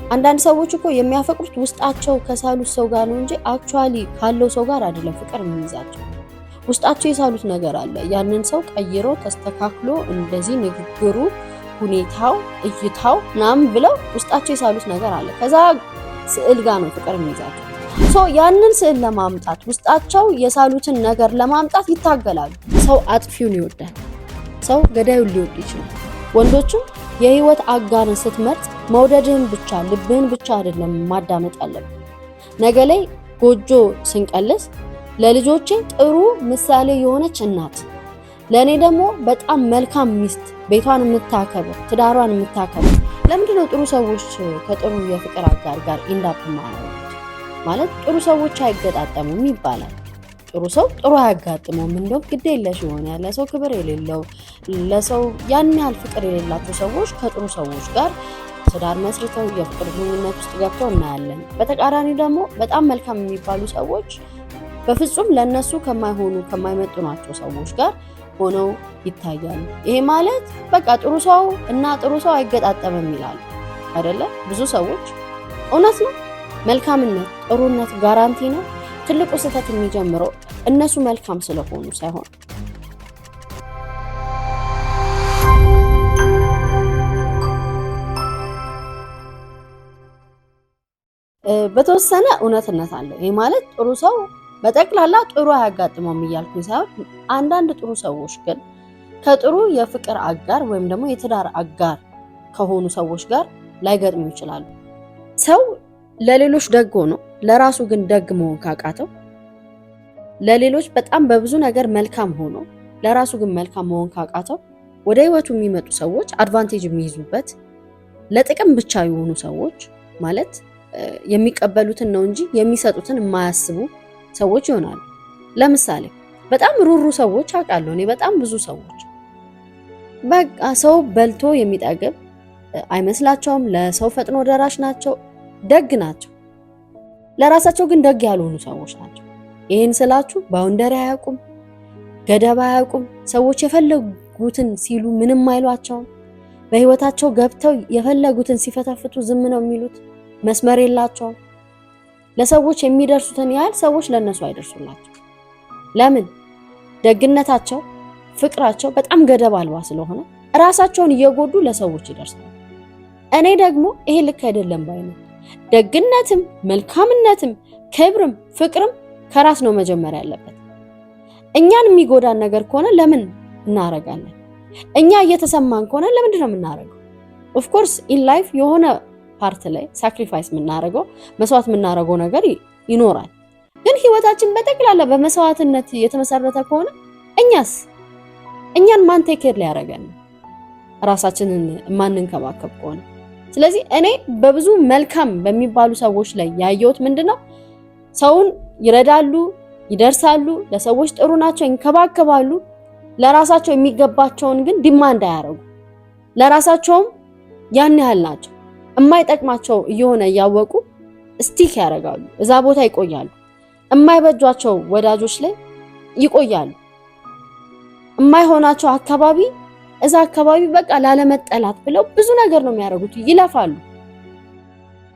አንዳንድ ሰዎች እኮ የሚያፈቅሩት ውስጣቸው ከሳሉት ሰው ጋር ነው እንጂ አክቹአሊ ካለው ሰው ጋር አይደለም ፍቅር የሚይዛቸው። ውስጣቸው የሳሉት ነገር አለ። ያንን ሰው ቀይሮ ተስተካክሎ እንደዚህ ንግግሩ፣ ሁኔታው፣ እይታው ምናምን ብለው ውስጣቸው የሳሉት ነገር አለ። ከዛ ስዕል ጋር ነው ፍቅር የሚይዛቸው። ያንን ስዕል ለማምጣት ውስጣቸው የሳሉትን ነገር ለማምጣት ይታገላሉ። ሰው አጥፊውን ይወዳል፣ ሰው ገዳዩን ሊወድ ይችላል። ወንዶችም የህይወት አጋርን ስትመርጥ መውደድህን ብቻ ልብህን ብቻ አይደለም ማዳመጥ ያለብህ። ነገ ላይ ጎጆ ስንቀልስ ለልጆቼ ጥሩ ምሳሌ የሆነች እናት፣ ለኔ ደግሞ በጣም መልካም ሚስት፣ ቤቷን የምታከብር ትዳሯን የምታከብር። ለምንድነው ጥሩ ሰዎች ከጥሩ የፍቅር አጋር ጋር ኢንዳፕ ማለት ጥሩ ሰዎች አይገጣጠሙም ይባላል። ጥሩ ሰው ጥሩ አያጋጥመውም። እንደው ግድ የለሽ የሆነ ለሰው ክብር የሌለው ለሰው ያን ያህል ፍቅር የሌላቸው ሰዎች ከጥሩ ሰዎች ጋር ትዳር መስርተው የፍቅር ግንኙነት ውስጥ ገብተው እናያለን። በተቃራኒ ደግሞ በጣም መልካም የሚባሉ ሰዎች በፍጹም ለነሱ ከማይመጡናቸው ሰዎች ጋር ሆነው ይታያሉ። ይሄ ማለት በቃ ጥሩ ሰው እና ጥሩ ሰው አይገጣጠምም ይላሉ አይደለ? ብዙ ሰዎች እውነት ነው። መልካምነት ጥሩነት ጋራንቲ ነው። ትልቁ ስህተት የሚጀምረው እነሱ መልካም ስለሆኑ ሳይሆን በተወሰነ እውነትነት አለው። ይሄ ማለት ጥሩ ሰው በጠቅላላ ጥሩ አያጋጥመውም እያልኩኝ ሳይሆን አንዳንድ ጥሩ ሰዎች ግን ከጥሩ የፍቅር አጋር ወይም ደግሞ የትዳር አጋር ከሆኑ ሰዎች ጋር ላይገጥሙ ይችላሉ። ሰው ለሌሎች ደግ ሆኖ ለራሱ ግን ደግ መሆን ካቃተው፣ ለሌሎች በጣም በብዙ ነገር መልካም ሆኖ ለራሱ ግን መልካም መሆን ካቃተው ወደ ህይወቱ የሚመጡ ሰዎች አድቫንቴጅ የሚይዙበት ለጥቅም ብቻ የሆኑ ሰዎች ማለት የሚቀበሉትን ነው እንጂ የሚሰጡትን የማያስቡ ሰዎች ይሆናሉ። ለምሳሌ በጣም ሩሩ ሰዎች አውቃለሁ እኔ በጣም ብዙ ሰዎች በቃ ሰው በልቶ የሚጠግብ አይመስላቸውም። ለሰው ፈጥኖ ደራሽ ናቸው፣ ደግ ናቸው። ለራሳቸው ግን ደግ ያልሆኑ ሰዎች ናቸው። ይሄን ስላችሁ ባውንደሪ አያውቁም፣ ገደብ አያውቁም። ሰዎች የፈለጉትን ሲሉ ምንም አይሏቸውም። በህይወታቸው ገብተው የፈለጉትን ሲፈተፍቱ ዝም ነው የሚሉት። መስመር የላቸውም። ለሰዎች የሚደርሱትን ያህል ሰዎች ለነሱ አይደርሱላቸው። ለምን? ደግነታቸው፣ ፍቅራቸው በጣም ገደብ አልባ ስለሆነ ራሳቸውን እየጎዱ ለሰዎች ይደርሳሉ። እኔ ደግሞ ይሄ ልክ አይደለም ባይ ነኝ። ደግነትም መልካምነትም ክብርም ፍቅርም ከራስ ነው መጀመሪያ ያለበት። እኛን የሚጎዳን ነገር ከሆነ ለምን እናረጋለን? እኛ እየተሰማን ከሆነ ለምንድን ነው የምናረገው? ኦፍ ኮርስ ኢን ላይፍ የሆነ ፓርት ላይ ሳክሪፋይስ የምናረገው መስዋዕት የምናረገው ነገር ይኖራል። ግን ህይወታችን በጠቅላላ በመስዋዕትነት የተመሰረተ ከሆነ እኛን ማን ቴክ ኬር ሊያረጋን? ራሳችንን ማንንከባከብ ከሆነ። ስለዚህ እኔ በብዙ መልካም በሚባሉ ሰዎች ላይ ያየሁት ምንድነው? ሰውን ይረዳሉ፣ ይደርሳሉ፣ ለሰዎች ጥሩ ናቸው፣ ይንከባከባሉ። ለራሳቸው የሚገባቸውን ግን ዲማንድ አያረጉ። ለራሳቸውም ያን ያህል ናቸው። የማይጠቅማቸው እየሆነ ያወቁ ስቲክ ያደርጋሉ፣ እዛ ቦታ ይቆያሉ። የማይበጇቸው ወዳጆች ላይ ይቆያሉ። የማይሆናቸው አካባቢ እዛ አካባቢ በቃ ላለመጠላት ብለው ብዙ ነገር ነው የሚያደርጉት፣ ይለፋሉ።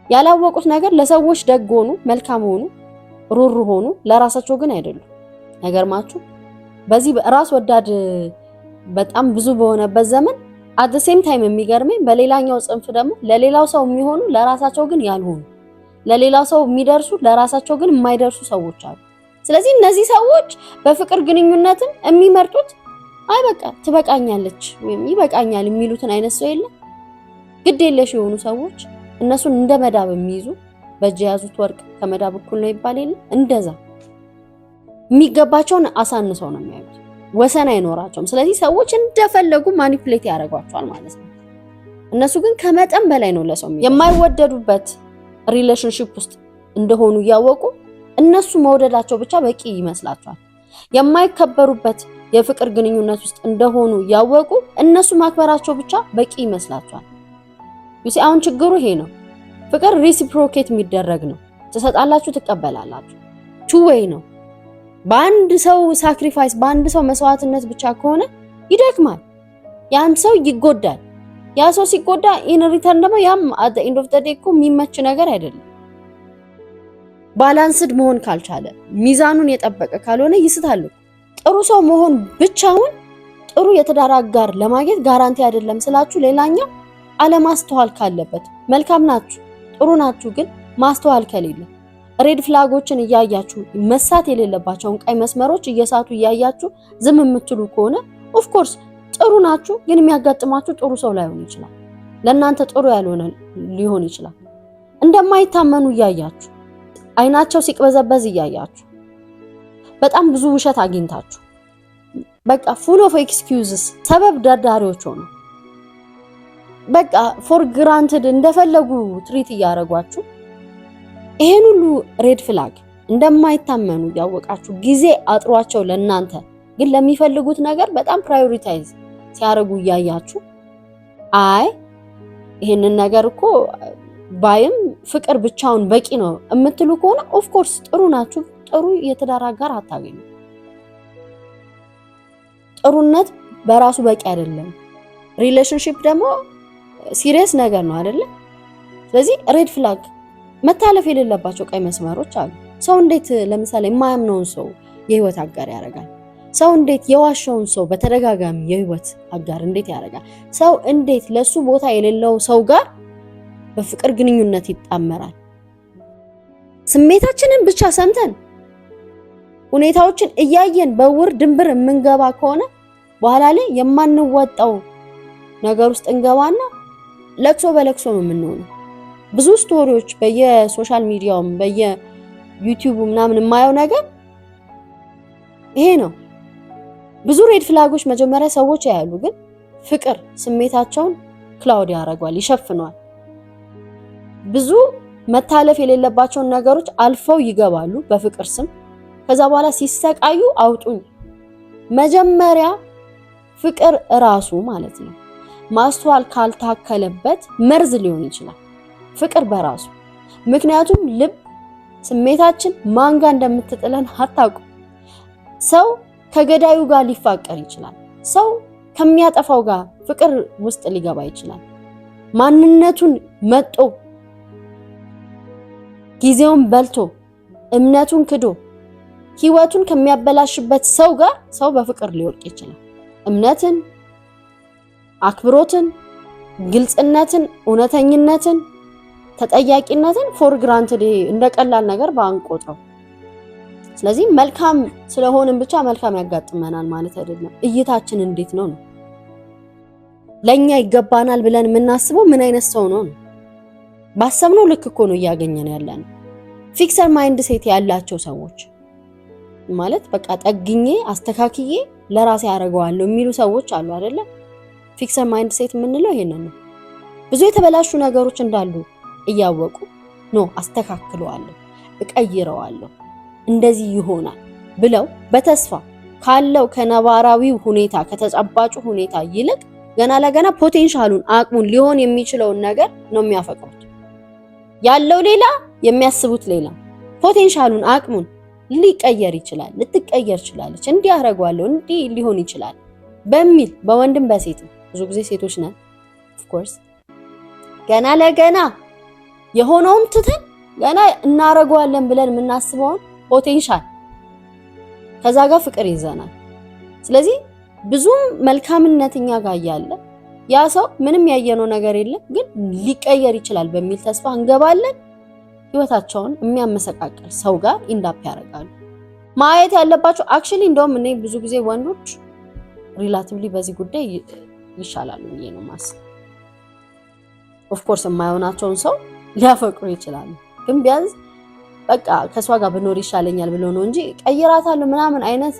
ያላወቁት ነገር ለሰዎች ደግ ሆኑ፣ መልካም ሆኑ፣ ሩሩ ሆኑ፣ ለራሳቸው ግን አይደሉም። ነገርማችሁ በዚህ ራስ ወዳድ በጣም ብዙ በሆነበት ዘመን አት ሴም ታይም የሚገርመኝ በሌላኛው ጽንፍ ደግሞ ለሌላው ሰው የሚሆኑ ለራሳቸው ግን ያልሆኑ፣ ለሌላው ሰው የሚደርሱ ለራሳቸው ግን የማይደርሱ ሰዎች አሉ። ስለዚህ እነዚህ ሰዎች በፍቅር ግንኙነትም የሚመርጡት አይ በቃ ትበቃኛለች ወይም ይበቃኛል የሚሉትን አይነት ሰው የለም። ግድ የለሽ የሆኑ ሰዎች እነሱን እንደ መዳብ የሚይዙ በእጅ የያዙት ወርቅ ከመዳብ እኩል ነው ይባል የለ? እንደዛ የሚገባቸውን አሳንሰው ነው የሚያዩት። ወሰን አይኖራቸውም። ስለዚህ ሰዎች እንደፈለጉ ማኒፑሌት ያደርጓቸዋል ማለት ነው። እነሱ ግን ከመጠን በላይ ነው ለሰው የማይወደዱበት ሪሌሽንሺፕ ውስጥ እንደሆኑ እያወቁ እነሱ መውደዳቸው ብቻ በቂ ይመስላቸዋል። የማይከበሩበት የፍቅር ግንኙነት ውስጥ እንደሆኑ ያወቁ እነሱ ማክበራቸው ብቻ በቂ ይመስላቸዋል። ይሄ አሁን ችግሩ ይሄ ነው። ፍቅር ሪሲፕሮኬት የሚደረግ ነው። ትሰጣላችሁ፣ ትቀበላላችሁ። ቱ ዌይ ነው። በአንድ ሰው ሳክሪፋይስ በአንድ ሰው መስዋዕትነት ብቻ ከሆነ ይደክማል። ያን ሰው ይጎዳል። ያ ሰው ሲጎዳ ኢን ሪተርን ደግሞ ያም አት ኤንድ ኦፍ ዘ ዴይ እኮ የሚመች ነገር አይደለም። ባላንስድ መሆን ካልቻለ ሚዛኑን የጠበቀ ካልሆነ ይስታሉ። ጥሩ ሰው መሆን ብቻውን ጥሩ የትዳር አጋር ለማግኘት ጋራንቲ አይደለም ስላችሁ፣ ሌላኛው አለማስተዋል ካለበት። መልካም ናችሁ ጥሩ ናችሁ፣ ግን ማስተዋል ከሌለ ሬድ ፍላጎችን እያያችሁ መሳት የሌለባቸውን ቀይ መስመሮች እየሳቱ እያያችሁ ዝም የምትሉ ከሆነ ኦፍ ኮርስ ጥሩ ናችሁ፣ ግን የሚያጋጥማችሁ ጥሩ ሰው ላይሆን ይችላል። ለእናንተ ጥሩ ያልሆነ ሊሆን ይችላል። እንደማይታመኑ እያያችሁ አይናቸው ሲቅበዘበዝ እያያችሁ በጣም ብዙ ውሸት አግኝታችሁ በቃ ፉል ኦፍ ኤክስኪውዝስ ሰበብ ደርዳሪዎች ሆኑ። በቃ ፎር ግራንትድ እንደፈለጉ ትሪት እያደረጓችሁ ይሄን ሁሉ ሬድ ፍላግ እንደማይታመኑ ያወቃችሁ ጊዜ አጥሯቸው ለእናንተ ግን ለሚፈልጉት ነገር በጣም ፕራዮሪታይዝ ሲያደርጉ እያያችሁ አይ ይሄንን ነገር እኮ ባይም ፍቅር ብቻውን በቂ ነው የምትሉ ከሆነ ኦፍ ኮርስ ጥሩ ናችሁ፣ ጥሩ የትዳር አጋር አታገኙ። ጥሩነት በራሱ በቂ አይደለም። ሪሌሽንሺፕ ደግሞ ሲሪየስ ነገር ነው አይደለ? ስለዚህ ሬድ ፍላግ መታለፍ የሌለባቸው ቀይ መስመሮች አሉ። ሰው እንዴት ለምሳሌ የማያምነውን ሰው የህይወት አጋር ያደርጋል? ሰው እንዴት የዋሸውን ሰው በተደጋጋሚ የህይወት አጋር እንዴት ያደርጋል? ሰው እንዴት ለሱ ቦታ የሌለው ሰው ጋር በፍቅር ግንኙነት ይጣመራል? ስሜታችንን ብቻ ሰምተን ሁኔታዎችን እያየን በውር ድንብር የምንገባ ከሆነ በኋላ ላይ የማንወጣው ነገር ውስጥ እንገባና ለቅሶ በለቅሶ ነው የምንሆነው። ብዙ ስቶሪዎች በየሶሻል ሚዲያውም በየዩቲዩብ ምናምን የማየው ነገር ይሄ ነው። ብዙ ሬድ ፍላጎች መጀመሪያ ሰዎች ያያሉ፣ ግን ፍቅር ስሜታቸውን ክላውድ ያደርገዋል፣ ይሸፍነዋል። ብዙ መታለፍ የሌለባቸውን ነገሮች አልፈው ይገባሉ በፍቅር ስም። ከዛ በኋላ ሲሰቃዩ አውጡኝ። መጀመሪያ ፍቅር እራሱ ማለት ነው ማስተዋል ካልታከለበት መርዝ ሊሆን ይችላል ፍቅር በራሱ። ምክንያቱም ልብ ስሜታችን ማን ጋር እንደምትጥለን አታውቁ። ሰው ከገዳዩ ጋር ሊፋቀር ይችላል። ሰው ከሚያጠፋው ጋር ፍቅር ውስጥ ሊገባ ይችላል። ማንነቱን መጦ ጊዜውን በልቶ እምነቱን ክዶ ህይወቱን ከሚያበላሽበት ሰው ጋር ሰው በፍቅር ሊወድቅ ይችላል። እምነትን፣ አክብሮትን፣ ግልጽነትን፣ እውነተኝነትን፣ ተጠያቂነትን ፎር ግራንትድ እንደ ቀላል ነገር ባንቆጥረው። ስለዚህ መልካም ስለሆንን ብቻ መልካም ያጋጥመናል ማለት አይደለም። እይታችን እንዴት ነው? ለኛ ይገባናል ብለን የምናስበው ምን አይነት ሰው ነው? ባሰብነው ልክ እኮ ነው እያገኘን ያለን። ፊክሰር ማይንድ ሴት ያላቸው ሰዎች ማለት በቃ ጠግኜ አስተካክዬ ለራሴ ያደርገዋለሁ የሚሉ ሰዎች አሉ አይደለ? ፊክሰር ማይንድ ሴት የምንለው ይሄንን ነው። ብዙ የተበላሹ ነገሮች እንዳሉ እያወቁ ነው አስተካክለዋለሁ፣ እቀይረዋለሁ፣ እንደዚህ ይሆናል ብለው በተስፋ ካለው ከነባራዊው ሁኔታ ከተጨባጩ ሁኔታ ይልቅ ገና ለገና ፖቴንሻሉን አቅሙን ሊሆን የሚችለውን ነገር ነው የሚያፈቅሩት። ያለው ሌላ የሚያስቡት ሌላ። ፖቴንሻሉን አቅሙን ሊቀየር ይችላል፣ ልትቀየር ይችላለች፣ እንዲህ አደርገዋለሁ፣ እንዲህ ሊሆን ይችላል በሚል በወንድም በሴትም ብዙ ጊዜ ሴቶች ነን ኦፍ ኮርስ ገና ለገና የሆነውን ትተን ገና እናረጋዋለን ብለን የምናስበውን ፖቴንሻል ከዛ ጋር ፍቅር ይዘናል። ስለዚህ ብዙም መልካምነትኛ ጋር ያለ ያ ሰው ምንም ያየነው ነገር የለም ግን ሊቀየር ይችላል በሚል ተስፋ እንገባለን። ህይወታቸውን የሚያመሰቃቅል ሰው ጋር ኢንዳፕ ያደርጋሉ። ማየት ያለባቸው አክቹሊ እንደውም እኔ ብዙ ጊዜ ወንዶች ሪላቲቭሊ በዚህ ጉዳይ ይሻላሉ ብዬ ነው ማስብ። ኦፍ ኮርስ የማይሆናቸውን ሰው ሊያፈቅሩ ይችላሉ፣ ግን ቢያንስ በቃ ከሷ ጋር ብኖር ይሻለኛል ብሎ ነው እንጂ ቀይራታለሁ ምናምን አይነት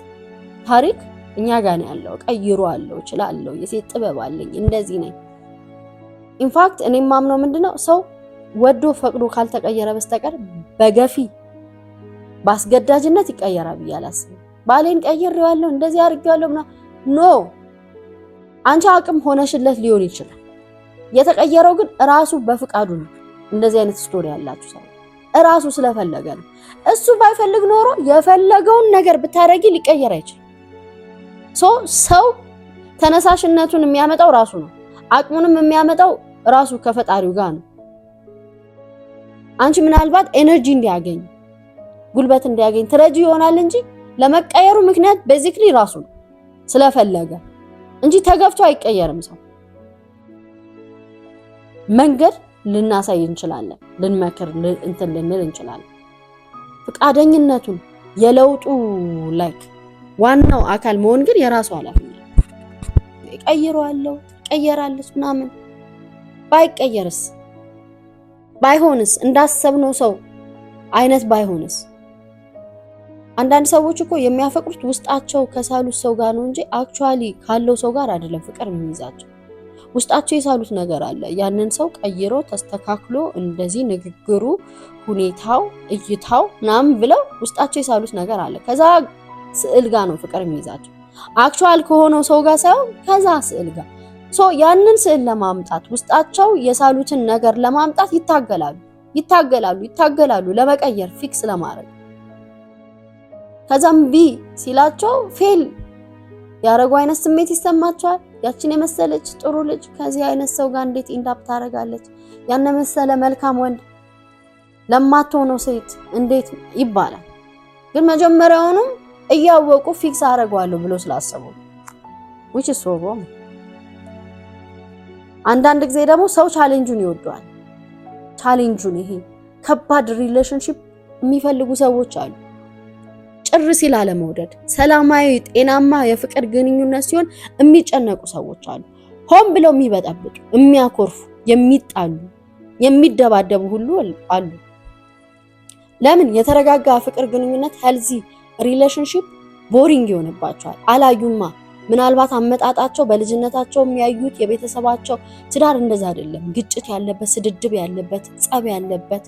ታሪክ እኛ ጋር ነው ያለው። ቀይሯለሁ፣ እችላለሁ፣ የሴት ጥበብ አለኝ፣ እንደዚህ ነኝ። ኢንፋክት እኔ ማምነው ምንድነው ሰው ወዶ ፈቅዶ ካልተቀየረ በስተቀር በገፊ ባስገዳጅነት ይቀየራል ብዬ አላስብም። ባሌን ቀይሬዋለሁ እንደዚህ አድርጌዋለሁ ኖ አንቺ አቅም ሆነሽለት ሊሆን ይችላል። የተቀየረው ግን ራሱ በፍቃዱ ነው። እንደዚህ አይነት ስቶሪ ያላችሁ ሰው ራሱ ስለፈለገ ነው። እሱ ባይፈልግ ኖሮ የፈለገውን ነገር ብታረጊ ሊቀየር አይችልም። ሰው ተነሳሽነቱን የሚያመጣው ራሱ ነው። አቅሙንም የሚያመጣው ራሱ ከፈጣሪው ጋር ነው። አንቺ ምናልባት ኤነርጂ እንዲያገኝ ጉልበት እንዲያገኝ ትረጂ ይሆናል እንጂ ለመቀየሩ ምክንያት ቤዚክሊ ራሱ ነው ስለፈለገ እንጂ ተገፍቶ አይቀየርም ሰው። መንገድ ልናሳይ እንችላለን፣ ልንመክር እንትን ልንል እንችላለን። ፍቃደኝነቱን የለውጡ ላይክ ዋናው አካል መሆን ግን የራሱ ኃላፊነት። ቀይሯለሁ ቀየራለች ምናምን ባይቀየርስ ባይሆንስ እንዳሰብነው ሰው አይነት ባይሆንስ? አንዳንድ ሰዎች እኮ የሚያፈቅሩት ውስጣቸው ከሳሉት ሰው ጋር ነው እንጂ አክቹአሊ ካለው ሰው ጋር አይደለም ፍቅር የሚይዛቸው። ውስጣቸው የሳሉት ነገር አለ። ያንን ሰው ቀይሮ ተስተካክሎ እንደዚህ ንግግሩ፣ ሁኔታው፣ እይታው ምናምን ብለው ውስጣቸው የሳሉት ነገር አለ። ከዛ ስዕል ጋር ነው ፍቅር የሚይዛቸው። አክቹአል ከሆነው ሰው ጋር ሳይሆን ከዛ ስዕል ጋር። ያንን ስዕል ለማምጣት ውስጣቸው የሳሉትን ነገር ለማምጣት ይታገላሉ ለመቀየር ፊክስ ለማድረግ። ከዛም ቢ ሲላቸው ፌል ያረጉ አይነት ስሜት ይሰማቸዋል። ያችን የመሰለች ጥሩ ልጅ ከዚህ አይነት ሰው ጋር እንዴት ኢንዳፕ ታደርጋለች? ያን መሰለ መልካም ወንድ ለማትሆነው ሴት እንዴት ይባላል? ግን መጀመሪያውንም እያወቁ ፊክስ አደርገዋለሁ ብሎ ስላሰቡ which is so wrong። አንዳንድ ጊዜ ደግሞ ሰው ቻሌንጁን ይወደዋል። ቻሌንጁን ይሄ ከባድ ሪሌሽንሺፕ የሚፈልጉ ሰዎች አሉ። ጭር ሲል አለመውደድ፣ ሰላማዊ ጤናማ የፍቅር ግንኙነት ሲሆን የሚጨነቁ ሰዎች አሉ። ሆን ብለው የሚበጠብጡ፣ የሚያኮርፉ፣ የሚጣሉ፣ የሚደባደቡ ሁሉ አሉ። ለምን? የተረጋጋ ፍቅር ግንኙነት ሄልዚ ሪሌሽንሺፕ ቦሪንግ ይሆንባቸዋል። አላዩማ። ምናልባት አመጣጣቸው በልጅነታቸው የሚያዩት የቤተሰባቸው ትዳር እንደዛ አይደለም። ግጭት ያለበት፣ ስድድብ ያለበት፣ ጸብ ያለበት፣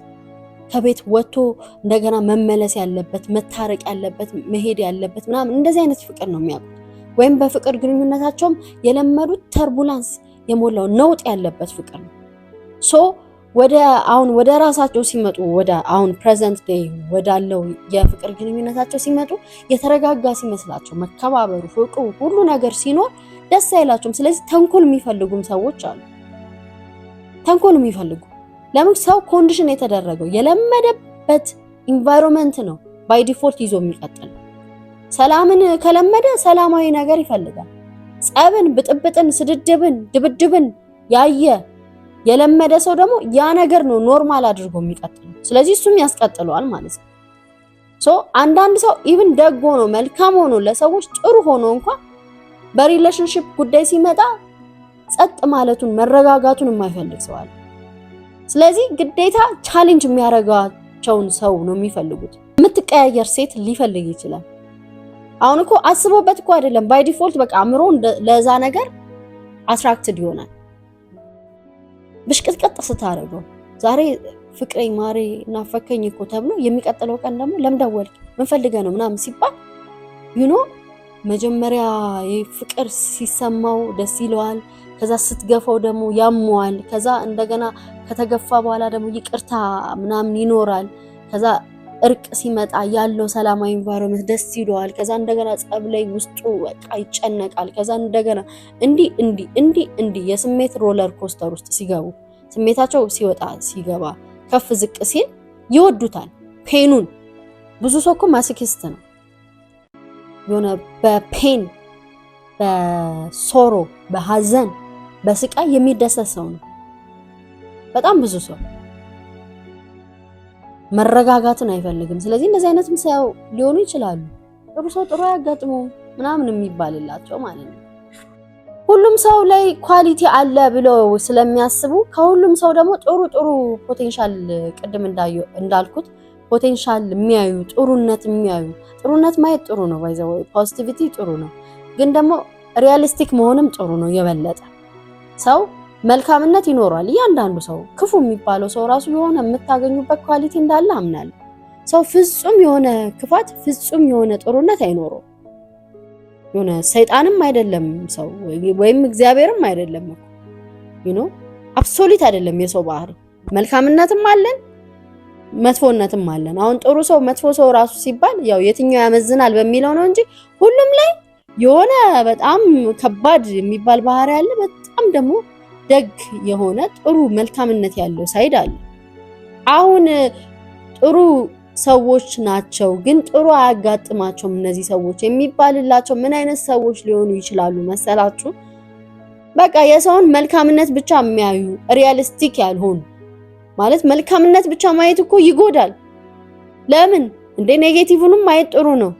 ከቤት ወጥቶ እንደገና መመለስ ያለበት፣ መታረቅ ያለበት፣ መሄድ ያለበት ምናምን እንደዚህ አይነት ፍቅር ነው የሚያውቁት። ወይም በፍቅር ግንኙነታቸውም የለመዱት ተርቡላንስ የሞላው ነውጥ ያለበት ፍቅር ነው። ወደ ራሳቸው ሲመጡ ወደ አሁን ፕሬዘንት ዴይ ወዳለው የፍቅር ግንኙነታቸው ሲመጡ የተረጋጋ ሲመስላቸው መከባበሩ፣ ፍቅሩ፣ ሁሉ ነገር ሲኖር ደስ አይላቸውም። ስለዚህ ተንኮል የሚፈልጉም ሰዎች አሉ። ተንኮል የሚፈልጉ ለምን? ሰው ኮንዲሽን የተደረገው የለመደበት ኢንቫይሮንመንት ነው ባይ ዲፎልት ይዞ የሚቀጥል። ሰላምን ከለመደ ሰላማዊ ነገር ይፈልጋል። ጸብን፣ ብጥብጥን፣ ስድድብን፣ ድብድብን የለመደ ሰው ደግሞ ያ ነገር ነው ኖርማል አድርጎ የሚቀጥለው። ስለዚህ እሱም ያስቀጥለዋል ማለት ነው። አንዳንድ ሰው ኢቭን ደግ ሆኖ መልካም ሆኖ ለሰዎች ጥሩ ሆኖ እንኳን በሪሌሽንሺፕ ጉዳይ ሲመጣ ጸጥ ማለቱን መረጋጋቱን የማይፈልግ ሰው አለ። ስለዚህ ግዴታ ቻሌንጅ የሚያረጋቸውን ሰው ነው የሚፈልጉት። የምትቀያየር ሴት ሊፈልግ ይችላል። አሁን እኮ አስቦበት እኮ አይደለም፣ ባይ ዲፎልት በቃ አምሮ ለዛ ነገር አትራክትድ ይሆናል። ብሽቅጥቅጥ ስታረገው ዛሬ ፍቅሬ ማሬ ናፈከኝ እኮ ተብሎ የሚቀጥለው ቀን ደግሞ ለምደወል ምን ፈልገህ ነው ምናምን ሲባል መጀመሪያ ፍቅር ሲሰማው ደስ ይለዋል። ከዛ ስትገፋው ደግሞ ያሟል። ከዛ እንደገና ከተገፋ በኋላ ደግሞ ይቅርታ ምናምን ይኖራል። ከዛ እርቅ ሲመጣ ያለው ሰላማዊ ኢንቫይሮንመንት ደስ ይለዋል። ከዛ እንደገና ጸብ ላይ ውስጡ በቃ ይጨነቃል። ከዛ እንደገና እንዲህ የስሜት ሮለር ኮስተር ውስጥ ሲገቡ ስሜታቸው ሲወጣ ሲገባ ከፍ ዝቅ ሲል ይወዱታል ፔኑን። ብዙ ሰው እኮ ማሶኪስት ነው። የሆነ በፔን በሶሮ በሐዘን በስቃይ የሚደሰት ሰው ነው በጣም ብዙ ሰው። መረጋጋትን አይፈልግም። ስለዚህ እንደዚህ አይነትም ሰው ሊሆኑ ይችላሉ። ጥሩ ሰው ጥሩ ያጋጥመው ምናምን የሚባልላቸው ማለት ነው። ሁሉም ሰው ላይ ኳሊቲ አለ ብለው ስለሚያስቡ ከሁሉም ሰው ደግሞ ጥሩ ፖቴንሻል ቅድም እንዳልኩት ፖቴንሻል የሚያዩ ጥሩነት ማየት ጥሩ ነው። ባይዘው ፖዚቲቪቲ ጥሩ ነው፣ ግን ደግሞ ሪያሊስቲክ መሆንም ጥሩ ነው። የበለጠ ሰው መልካምነት ይኖራል። እያንዳንዱ ሰው ክፉ የሚባለው ሰው ራሱ የሆነ የምታገኙበት ኳሊቲ እንዳለ አምናለሁ። ሰው ፍጹም የሆነ ክፋት ፍጹም የሆነ ጥሩነት አይኖረው። የሆነ ሰይጣንም አይደለም ሰው ወይም እግዚአብሔርም አይደለም አብሶሉት አይደለም። የሰው ባህሪ መልካምነትም አለን መጥፎነትም አለን። አሁን ጥሩ ሰው መጥፎ ሰው ራሱ ሲባል ያው የትኛው ያመዝናል በሚለው ነው እንጂ ሁሉም ላይ የሆነ በጣም ከባድ የሚባል ባህሪ አለ። በጣም ደግሞ ደግ የሆነ ጥሩ መልካምነት ያለው ሳይድ አለ። አሁን ጥሩ ሰዎች ናቸው ግን ጥሩ አያጋጥማቸውም እነዚህ ሰዎች የሚባልላቸው ምን አይነት ሰዎች ሊሆኑ ይችላሉ መሰላችሁ? በቃ የሰውን መልካምነት ብቻ የሚያዩ ሪያሊስቲክ ያልሆኑ ማለት መልካምነት ብቻ ማየት እኮ ይጎዳል። ለምን እንደ ኔጌቲቭንም ማየት ጥሩ ነው።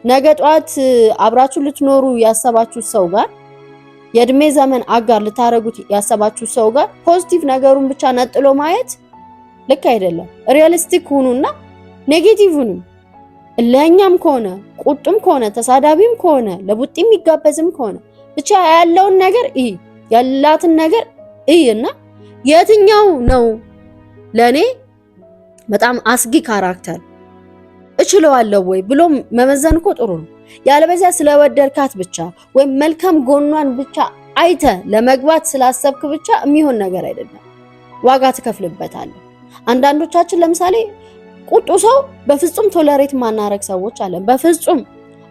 ነገ ጧት አብራችሁ ልትኖሩ ያሰባችሁ ሰው ጋር የእድሜ ዘመን አጋር ልታረጉት ያሰባችሁ ሰው ጋር ፖዚቲቭ ነገሩን ብቻ ነጥሎ ማየት ልክ አይደለም። ሪያሊስቲክ ሁኑና ኔጌቲቭንም እለኛም ከሆነ ቁጡም ከሆነ ተሳዳቢም ከሆነ ለቡጢ የሚጋበዝም ከሆነ ብቻ ያለውን ነገር ያላትን ነገር እና የትኛው ነው ለኔ በጣም አስጊ ካራክተር እችለዋለሁ ወይ ብሎ መመዘን እኮ ጥሩ ነው። ያለበዚያ ስለወደድካት ብቻ ወይ መልካም ጎኗን ብቻ አይተ ለመግባት ስላሰብክ ብቻ የሚሆን ነገር አይደለም። ዋጋ ትከፍልበታለህ። አንዳንዶቻችን ለምሳሌ ቁጡ ሰው በፍጹም ቶለሬት ማናረግ ሰዎች አለን። በፍጹም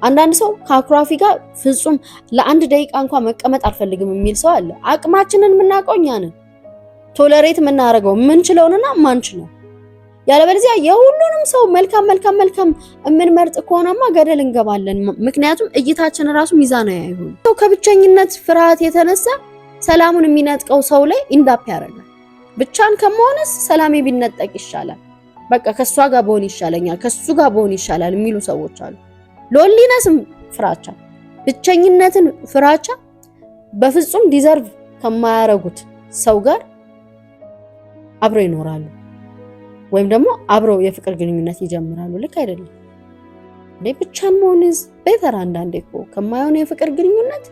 አንዳንድ ሰው ከአኩራፊ ጋር ፍጹም ለአንድ ደቂቃ እንኳን መቀመጥ አልፈልግም የሚል ሰው አለ። አቅማችንን የምናውቀው እኛ ነን። ቶለሬት የምናረገው የምንችለውንና ማንችለው። ያለበለዚያ የሁሉንም ሰው መልካም የምንመርጥ ከሆነማ ገደል እንገባለን። ምክንያቱም እይታችን ራሱ ሚዛናዊ አይሆን። ሰው ከብቸኝነት ፍርሃት የተነሳ ሰላሙን የሚነጥቀው ሰው ላይ ኢንዳፕ ያደርጋል። ብቻን ከመሆንስ ሰላሜ ቢነጠቅ ይሻላል፣ በቃ ከሷ ጋር በሆን ይሻለኛል፣ ከሱ ጋር በሆን ይሻላል የሚሉ ሰዎች አሉ። ሎንሊነስም ፍራቻ፣ ብቸኝነትን ፍራቻ በፍጹም ዲዘርቭ ከማያረጉት ሰው ጋር አብረው ይኖራሉ ወይም ደግሞ አብረው የፍቅር ግንኙነት ይጀምራሉ። ልክ አይደለም እንዴ? ብቻን መሆንስ ቤተር። አንዳንዴ እኮ ከማይሆን የፍቅር ግንኙነት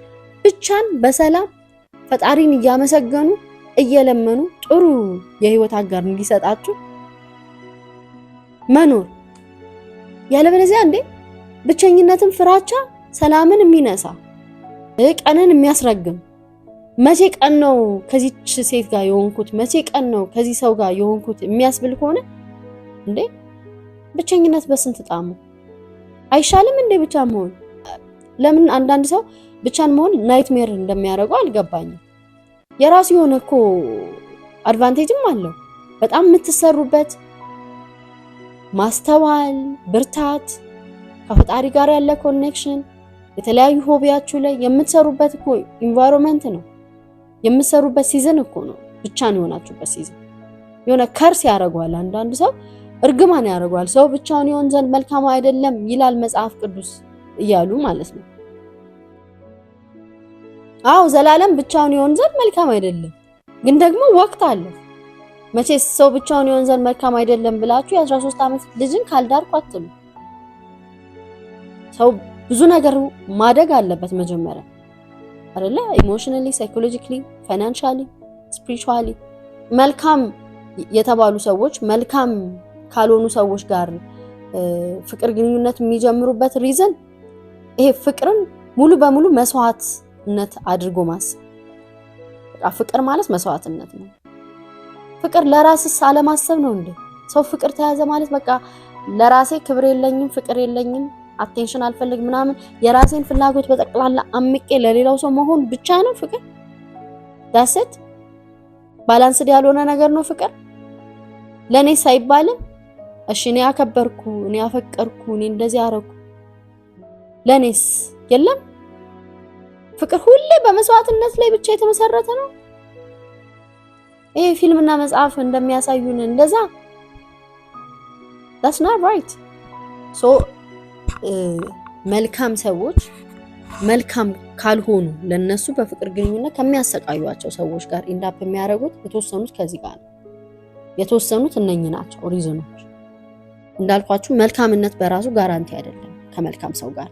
ብቻን በሰላም ፈጣሪን እያመሰገኑ እየለመኑ ጥሩ የህይወት አጋር እንዲሰጣችሁ መኖር። ያለበለዚያ እንዴ ብቸኝነትን ፍራቻ ሰላምን የሚነሳ ቀንን የሚያስረግም መቼ ቀን ነው ከዚች ሴት ጋር የሆንኩት መቼ ቀን ነው ከዚህ ሰው ጋር የሆንኩት የሚያስብል ከሆነ እንዴ ብቸኝነት በስንት ጣሙ አይሻልም እንዴ ብቻ መሆን? ለምን አንዳንድ ሰው ብቻን መሆን ናይትሜር እንደሚያደርገው አልገባኝም። የራሱ የሆነ እኮ አድቫንቴጅም አለው። በጣም የምትሰሩበት ማስተዋል፣ ብርታት፣ ከፈጣሪ ጋር ያለ ኮኔክሽን፣ የተለያዩ ሆቢያችሁ ላይ የምትሰሩበት እኮ ኢንቫይሮንመንት ነው። የምትሰሩበት ሲዝን እኮ ነው። ብቻን የሆናችሁበት ሲዝን የሆነ ከርስ ያደርገዋል። አንዳንድ ሰው እርግማን ያደርገዋል። ሰው ብቻውን ይሆን ዘንድ መልካም አይደለም ይላል መጽሐፍ ቅዱስ እያሉ ማለት ነው። አዎ ዘላለም ብቻውን ይሆን ዘንድ መልካም አይደለም፣ ግን ደግሞ ወቅት አለ። መቼስ ሰው ብቻውን ይሆን ዘንድ መልካም አይደለም ብላችሁ የ13 ዓመት ልጅን ካልዳርኩ አትሉ። ሰው ብዙ ነገር ማደግ አለበት መጀመሪያ አይደለ? ኢሞሽናሊ፣ ሳይኮሎጂካሊ፣ ፋይናንሻሊ፣ ስፒሪቹዋሊ መልካም የተባሉ ሰዎች መልካም ካልሆኑ ሰዎች ጋር ፍቅር ግንኙነት የሚጀምሩበት ሪዝን ይሄ ፍቅርን ሙሉ በሙሉ መስዋዕትነት አድርጎ ማሰብ። በቃ ፍቅር ማለት መስዋዕትነት ነው። ፍቅር ለራስስ አለማሰብ ነው እንዴ? ሰው ፍቅር ተያዘ ማለት በቃ ለራሴ ክብር የለኝም፣ ፍቅር የለኝም፣ አቴንሽን አልፈልግም ምናምን የራሴን ፍላጎት በጠቅላላ አምቄ ለሌላው ሰው መሆን ብቻ ነው ፍቅር? ዳሰት ባላንስድ ያልሆነ ነገር ነው ፍቅር። ለኔ ሳይባልም እሺ እኔ አከበርኩ፣ እኔ አፈቀርኩ፣ እኔ እንደዚህ አረኩ ለኔስ የለም። ፍቅር ሁሌ በመስዋዕትነት ላይ ብቻ የተመሰረተ ነው። ይሄ ፊልምና መጽሐፍ እንደሚያሳዩን እንደዛ that's not right. so መልካም ሰዎች መልካም ካልሆኑ ለነሱ በፍቅር ግንኙነት ከሚያሰቃዩዋቸው ሰዎች ጋር ኢንዳፕ የሚያደርጉት የተወሰኑት ከዚህ ጋር ነው። የተወሰኑት እነኚህ ናቸው ሪዝኖች። እንዳልኳችሁ መልካምነት በራሱ ጋራንቲ አይደለም ከመልካም ሰው ጋር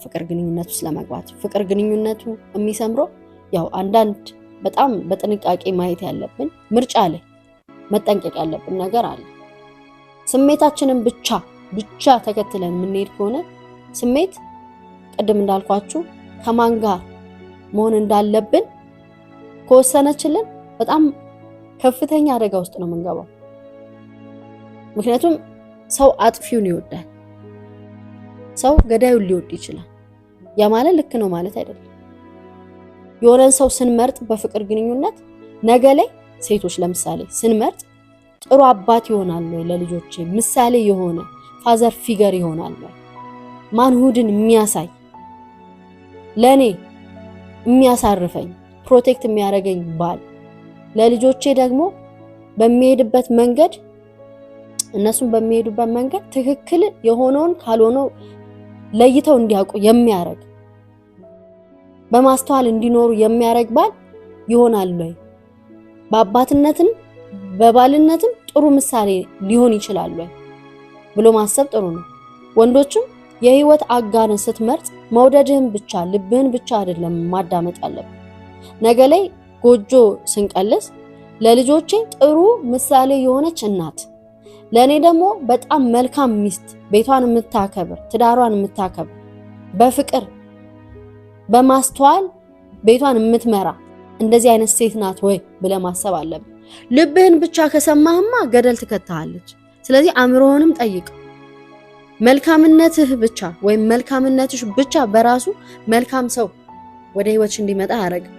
ፍቅር ግንኙነት ውስጥ ለመግባት። ፍቅር ግንኙነቱ የሚሰምረው ያው አንዳንድ በጣም በጥንቃቄ ማየት ያለብን ምርጫ ላይ መጠንቀቅ ያለብን ነገር አለ። ስሜታችንን ብቻ ተከትለን የምንሄድ ከሆነ ስሜት ቅድም እንዳልኳችሁ ከማን ጋር መሆን እንዳለብን ከወሰነችልን በጣም ከፍተኛ አደጋ ውስጥ ነው የምንገባው። ምክንያቱም ሰው አጥፊውን ይወዳል፣ ሰው ገዳዩን ሊወድ ይችላል። ያ ማለት ልክ ነው ማለት አይደለም። የሆነን ሰው ስንመርጥ በፍቅር ግንኙነት ነገ ላይ ሴቶች ለምሳሌ ስንመርጥ ጥሩ አባት ይሆናል ወይ ለልጆቼ ምሳሌ የሆነ ፋዘር ፊገር ይሆናል ወይ ማንሁድን የሚያሳይ ለኔ የሚያሳርፈኝ ፕሮቴክት የሚያደርገኝ ባል ለልጆቼ ደግሞ በሚሄድበት መንገድ እነሱም በሚሄዱበት መንገድ ትክክል የሆነውን ካልሆነው ለይተው እንዲያውቁ የሚያረግ በማስተዋል እንዲኖሩ የሚያረግ ባል ይሆናል ወይ በአባትነትም በባልነትም ጥሩ ምሳሌ ሊሆን ይችላል ወይ ብሎ ማሰብ ጥሩ ነው። ወንዶችም የህይወት አጋርን ስትመርጥ መውደድህን ብቻ ልብህን ብቻ አይደለም ማዳመጥ ያለብህ። ነገ ላይ ጎጆ ስንቀልስ ለልጆቼ ጥሩ ምሳሌ የሆነች እናት፣ ለኔ ደግሞ በጣም መልካም ሚስት፣ ቤቷን የምታከብር ትዳሯን የምታከብር በፍቅር በማስተዋል ቤቷን የምትመራ እንደዚህ አይነት ሴት ናት ወይ ብለህ ማሰብ አለብህ። ልብህን ብቻ ከሰማህማ ገደል ትከታለች። ስለዚህ አእምሮህንም ጠይቅ። መልካምነትህ ብቻ ወይም መልካምነትሽ ብቻ በራሱ መልካም ሰው ወደ ህይወትሽ እንዲመጣ ያደርጋል።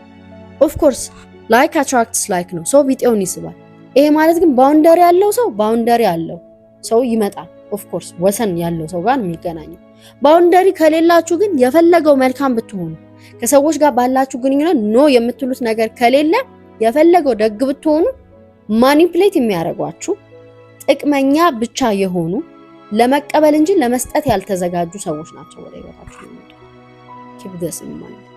ኦፍ ኮርስ ላይክ አትራክትስ ላይክ ነው፣ ሰው ቢጤውን ይስባል። ይሄ ማለት ግን ባውንደሪ ያለው ሰው ባውንደሪ ያለው ሰው ይመጣል። ኦፍ ኮርስ ወሰን ያለው ሰው ጋር የሚገናኘው። ባውንደሪ ከሌላችሁ ግን የፈለገው መልካም ብትሆኑ ከሰዎች ጋር ባላችሁ ግንኙነት ኖ የምትሉት ነገር ከሌለ የፈለገው ደግ ብትሆኑ ማኒፕሌት የሚያደርጓችሁ ጥቅመኛ ብቻ የሆኑ ለመቀበል እንጂ ለመስጠት ያልተዘጋጁ ሰዎች ናቸው ወደ ህይወታችሁ የሚመጡት። ኪፕ ዲስ ኢን ማይንድ።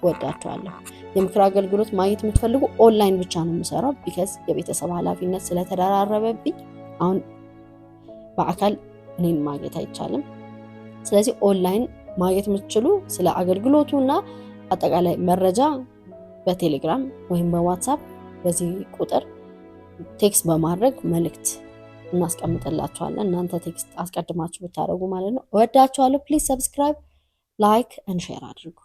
ወዳችኋለሁ። የምክር አገልግሎት ማግኘት የምትፈልጉ ኦንላይን ብቻ ነው የምሰራው ቢካዝ የቤተሰብ ኃላፊነት ስለተደራረበብኝ አሁን በአካል እኔን ማግኘት አይቻልም። ስለዚህ ኦንላይን ማግኘት የምትችሉ ስለ አገልግሎቱና አጠቃላይ መረጃ በቴሌግራም ወይም በዋትስአፕ በዚህ ቁጥር ቴክስት በማድረግ መልእክት እናስቀምጥላችኋለን። እናንተ ቴክስት አስቀድማችሁ ብታደርጉ ማለት ነው። እወዳችኋለሁ። ፕሊዝ ሰብስክራይብ፣ ላይክ ኤንድ ሼር አድርጉ።